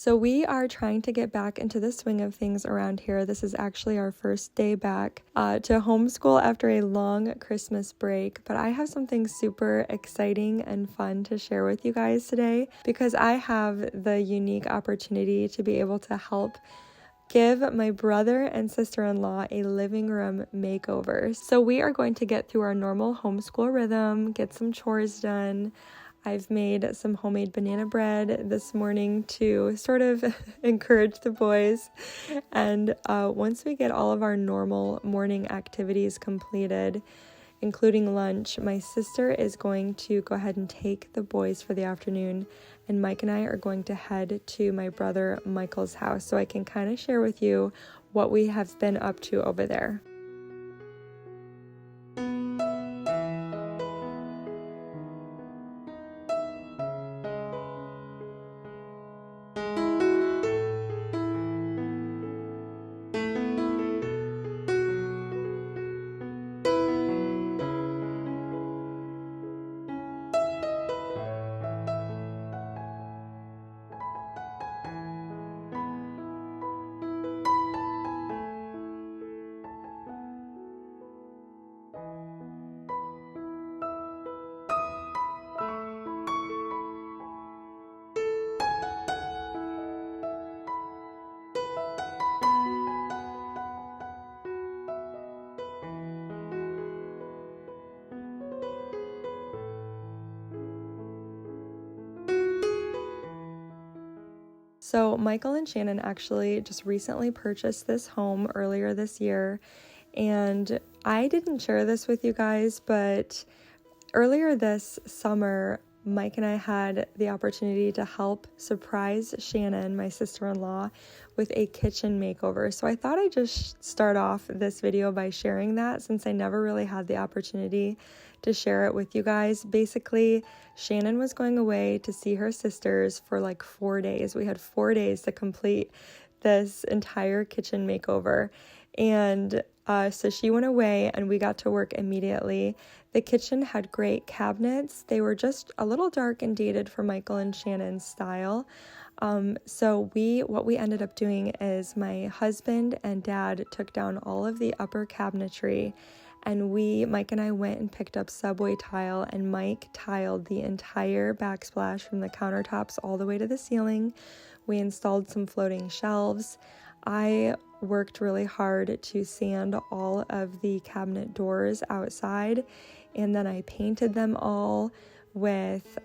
So we are trying to get back into the swing of things around here. This is actually our first day back to homeschool after a long Christmas break, but I have something super exciting and fun to share with you guys today because I have the unique opportunity to be able to help give my brother and sister-in-law a living room makeover. So we are going to get through our normal homeschool rhythm, get some chores done. I've made some homemade banana bread this morning to sort of encourage the boys. And once we get all of our normal morning activities completed, including lunch, my sister is going to go ahead and take the boys for the afternoon, and Mike and I are going to head to my brother Michael's house so I can kind of share with you what we have been up to over there. So Michael and Shannon actually just recently purchased this home earlier this year, and I didn't share this with you guys, but earlier this summer, Mike and I had the opportunity to help surprise Shannon, my sister-in-law, with a kitchen makeover. So I thought I'd just start off this video by sharing that since I never really had the opportunity to share it with you guys. Basically, Shannon was going away to see her sisters for like 4 days. We had 4 days to complete this entire kitchen makeover. And so she went away and we got to work immediately. The kitchen had great cabinets. They were just a little dark and dated for Michael and Shannon's style. So what we ended up doing is my husband and dad took down all of the upper cabinetry, and Mike and I went and picked up subway tile, and Mike tiled the entire backsplash from the countertops all the way to the ceiling. We installed some floating shelves. I worked really hard to sand all of the cabinet doors outside, and then I painted them all with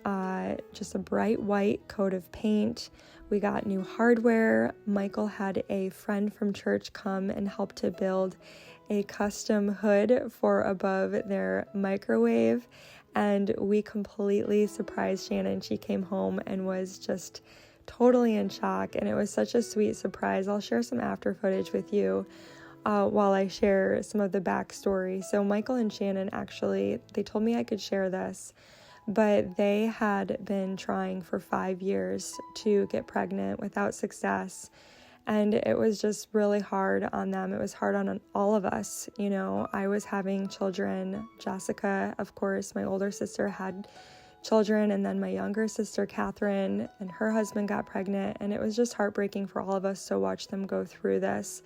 just a bright white coat of paint. We got new hardware. Michael had a friend from church come and help to build a custom hood for above their microwave, and we completely surprised Shannon. She came home and was just totally in shock, and it was such a sweet surprise. I'll share some after footage with you while I share some of the backstory. So Michael and Shannon actually, they told me I could share this, but they had been trying for 5 years to get pregnant without success. And it was just really hard on them. It was hard on all of us. You know, I was having children. Jessica, of course, my older sister, had children. And then my younger sister, Catherine, and her husband got pregnant. And it was just heartbreaking for all of us to watch them go through this.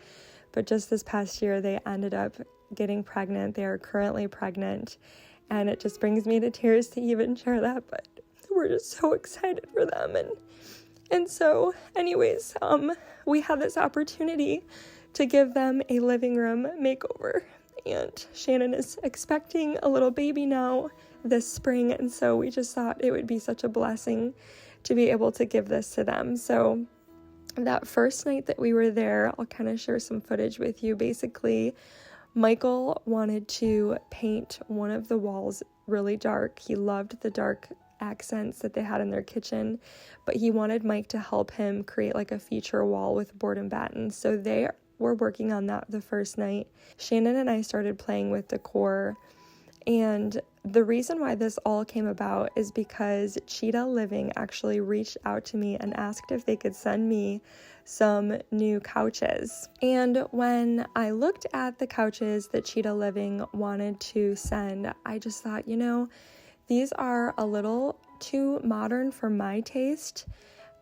But just this past year, they ended up getting pregnant. They are currently pregnant. And it just brings me to tears to even share that. But we're just so excited for them. And so, anyways, we had this opportunity to give them a living room makeover, and Shannon is expecting a little baby now this spring, and so we just thought it would be such a blessing to be able to give this to them. So that first night that we were there, I'll kind of share some footage with you. Basically, Michael wanted to paint one of the walls really dark. He loved the dark accents that they had in their kitchen, but he wanted Mike to help him create like a feature wall with board and batten. So they were working on that the first night. Shannon and I started playing with decor, and the reason why this all came about is because CHITA Living actually reached out to me and asked if they could send me some new couches. And when I looked at the couches that CHITA Living wanted to send, I just thought, you know, these are a little too modern for my taste.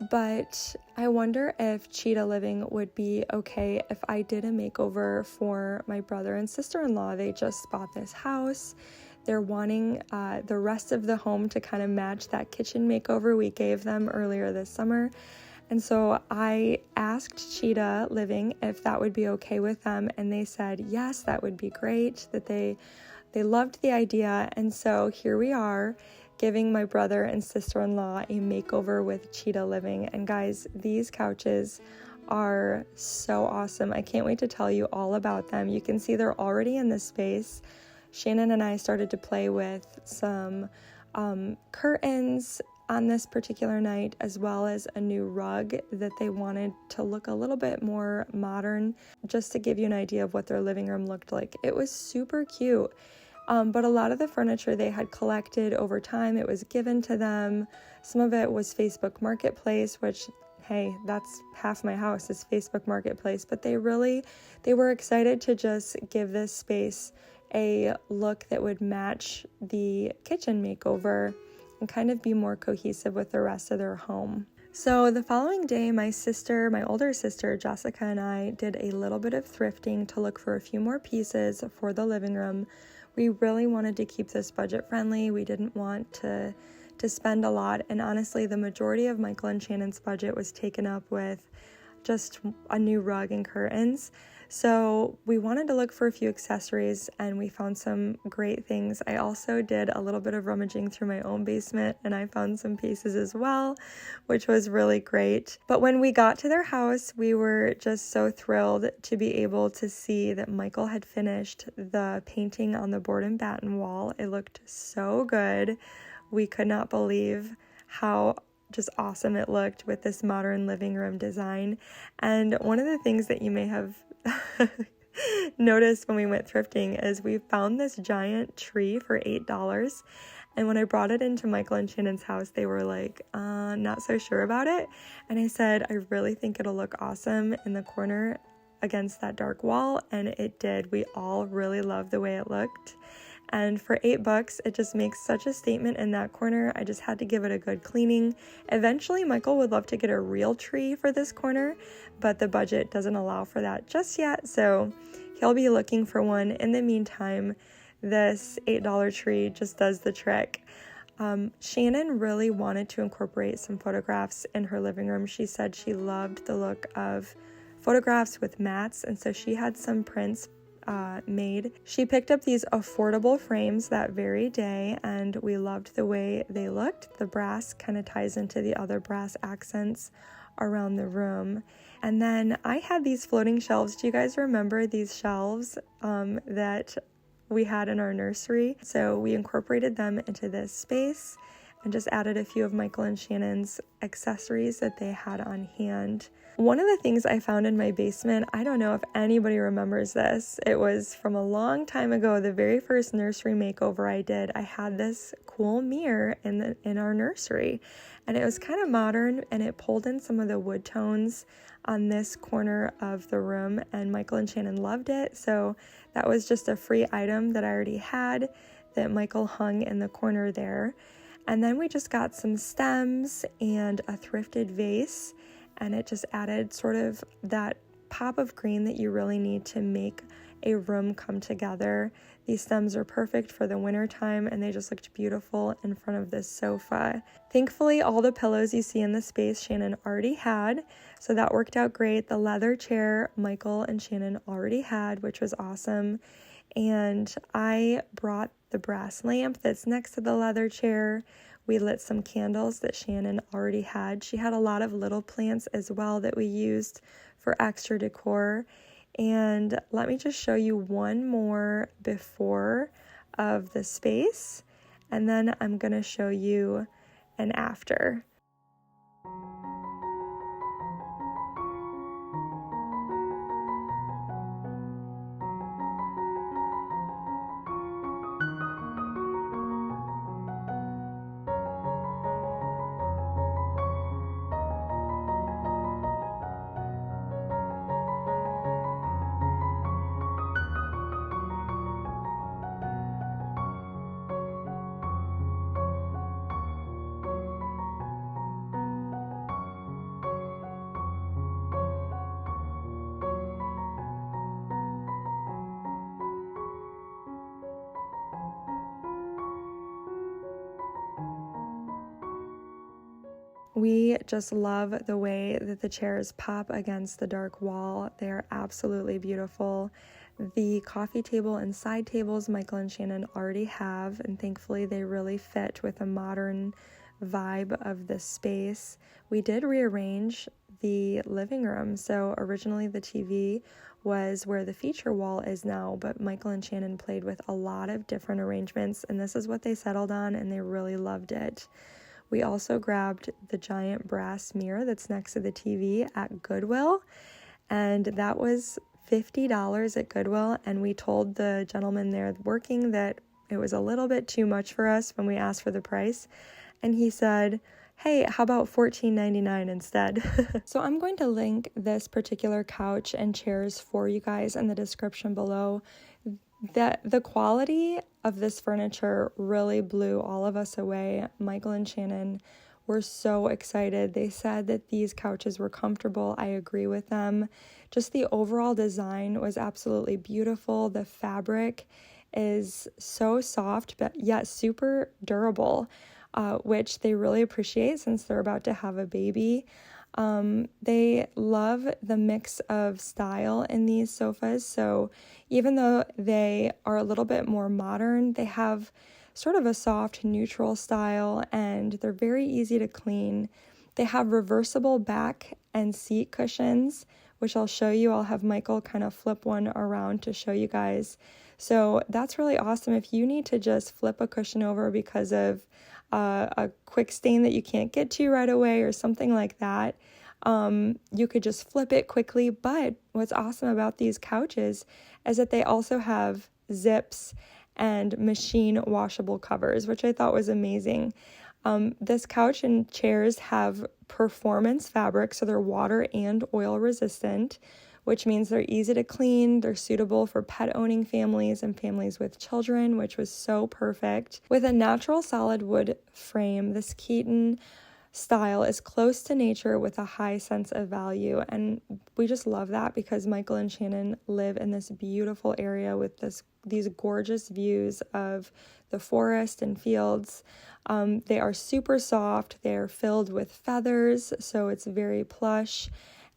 But I wonder if CHITA Living would be okay if I did a makeover for my brother and sister-in-law. They just bought this house. They're wanting the rest of the home to kind of match that kitchen makeover we gave them earlier this summer. And so I asked CHITA Living if that would be okay with them, and they said yes, that would be great, that they loved the idea. And so here we are, giving my brother and sister-in-law a makeover with CHITA Living. And guys, these couches are so awesome. I can't wait to tell you all about them. You can see they're already in this space. Shannon and I started to play with some curtains on this particular night, as well as a new rug that they wanted to look a little bit more modern, just to give you an idea of what their living room looked like. It was super cute. But a lot of the furniture they had collected over time, it was given to them. Some of it was Facebook Marketplace, which, hey, that's half my house is Facebook Marketplace. But they were excited to just give this space a look that would match the kitchen makeover and kind of be more cohesive with the rest of their home. So the following day, my older sister, Jessica, and I did a little bit of thrifting to look for a few more pieces for the living room. We really wanted to keep this budget friendly. We didn't want to spend a lot. And honestly, the majority of Michael and Shannon's budget was taken up with just a new rug and curtains. So we wanted to look for a few accessories, and we found some great things. I also did a little bit of rummaging through my own basement, and I found some pieces as well, which was really great. But when we got to their house, we were just so thrilled to be able to see that Michael had finished the painting on the board and batten wall. It looked so good. We could not believe how just awesome it looked with this modern living room design. And one of the things that you may have noticed when we went thrifting is we found this giant tree for $8. And when I brought it into Michael and Shannon's house, they were like, not so sure about it. And I said, I really think it'll look awesome in the corner against that dark wall. And it did. We all really loved the way it looked. And for $8, it just makes such a statement in that corner. I just had to give it a good cleaning. Eventually, Michael would love to get a real tree for this corner, but the budget doesn't allow for that just yet. So he'll be looking for one. In the meantime, this $8 tree just does the trick. Shannon really wanted to incorporate some photographs in her living room. She said she loved the look of photographs with mats, and so she had some prints made. She picked up these affordable frames that very day, and we loved the way they looked. The brass kind of ties into the other brass accents around the room. And then I had these floating shelves. Do you guys remember these shelves that we had in our nursery? So we incorporated them into this space and just added a few of Michael and Shannon's accessories that they had on hand. One of the things I found in my basement, I don't know if anybody remembers this, it was from a long time ago, the very first nursery makeover I did. I had this cool mirror in our nursery, and it was kind of modern, and it pulled in some of the wood tones on this corner of the room, and Michael and Shannon loved it. So that was just a free item that I already had that Michael hung in the corner there. And then we just got some stems and a thrifted vase, and it just added sort of that pop of green that you really need to make a room come together. These stems are perfect for the winter time, and they just looked beautiful in front of this sofa. Thankfully, all the pillows you see in the space Shannon already had, so that worked out great. The leather chair Michael and Shannon already had, which was awesome. And I brought the brass lamp that's next to the leather chair. We lit some candles that Shannon already had. She had a lot of little plants as well that we used for extra decor. And let me just show you one more before of the space, and then I'm going to show you an after. We just love the way that the chairs pop against the dark wall. They're absolutely beautiful. The coffee table and side tables Michael and Shannon already have, and thankfully they really fit with the modern vibe of this space. We did rearrange the living room. So originally the TV was where the feature wall is now, but Michael and Shannon played with a lot of different arrangements, and this is what they settled on, and they really loved it. We also grabbed the giant brass mirror that's next to the TV at Goodwill, and that was $50 at Goodwill, and we told the gentleman there working that it was a little bit too much for us when we asked for the price, and he said, hey, how about $14.99 instead? So I'm going to link this particular couch and chairs for you guys in the description below. The quality of this furniture really blew all of us away. Michael and Shannon were so excited. They said that these couches were comfortable. I agree with them. Just the overall design was absolutely beautiful. The fabric is so soft, but yet super durable. Which they really appreciate since they're about to have a baby. They love the mix of style in these sofas. So even though they are a little bit more modern, they have sort of a soft, neutral style, and they're very easy to clean. They have reversible back and seat cushions, which I'll show you. I'll have Michael kind of flip one around to show you guys. So that's really awesome. If you need to just flip a cushion over because of a quick stain that you can't get to right away or something like that, you could just flip it quickly. But what's awesome about these couches is that they also have zips and machine washable covers, which I thought was amazing. This couch and chairs have performance fabric, so they're water and oil resistant, which means they're easy to clean. They're suitable for pet owning families and families with children, which was so perfect. With a natural solid wood frame, this CHITA style is close to nature with a high sense of value. And we just love that because Michael and Shannon live in this beautiful area with these gorgeous views of the forest and fields. They are super soft. They're filled with feathers, so it's very plush.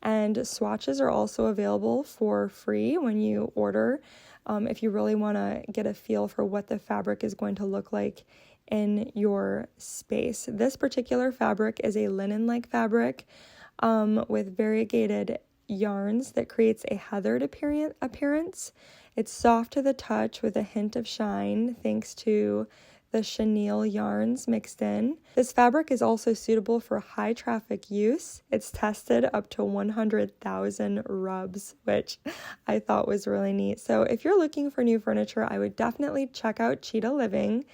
And swatches are also available for free when you order, if you really want to get a feel for what the fabric is going to look like in your space. This particular fabric is a linen-like fabric with variegated yarns that creates a heathered appearance. It's soft to the touch with a hint of shine thanks to the chenille yarns mixed in. This fabric is also suitable for high traffic use. It's tested up to 100,000 rubs, which I thought was really neat. So if you're looking for new furniture, I would definitely check out CHITA Living.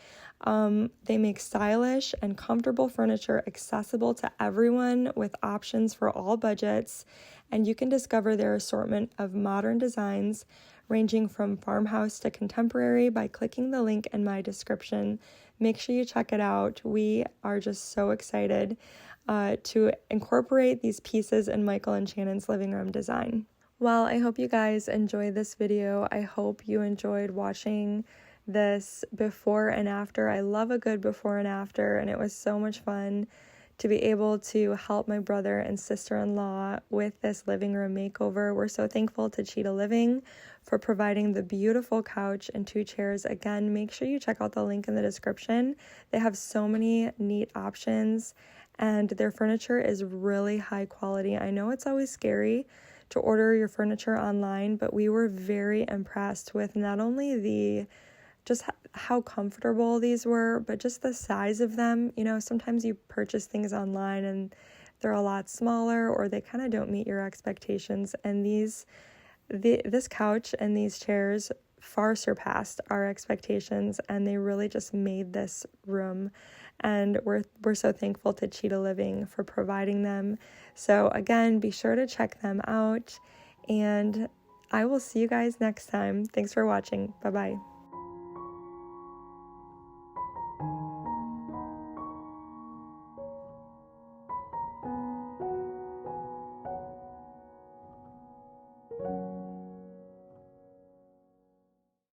They make stylish and comfortable furniture accessible to everyone with options for all budgets, and you can discover their assortment of modern designs ranging from farmhouse to contemporary by clicking the link in my description. Make sure you check it out. We are just so excited to incorporate these pieces in Michael and Shannon's living room design. Well, I hope you guys enjoyed this video. I hope you enjoyed watching this before and after. I love a good before and after, and it was so much fun to be able to help my brother and sister-in-law with this living room makeover. We're so thankful to CHITA Living for providing the beautiful couch and 2 chairs. Again, make sure you check out the link in the description. They have so many neat options, and their furniture is really high quality. I know it's always scary to order your furniture online, but we were very impressed with not only just how comfortable these were, but just the size of them. You know, sometimes you purchase things online and they're a lot smaller or they kind of don't meet your expectations. And this couch and these chairs far surpassed our expectations, and they really just made this room. And we're so thankful to CHITA Living for providing them. So again, be sure to check them out, and I will see you guys next time. Thanks for watching. Bye-bye.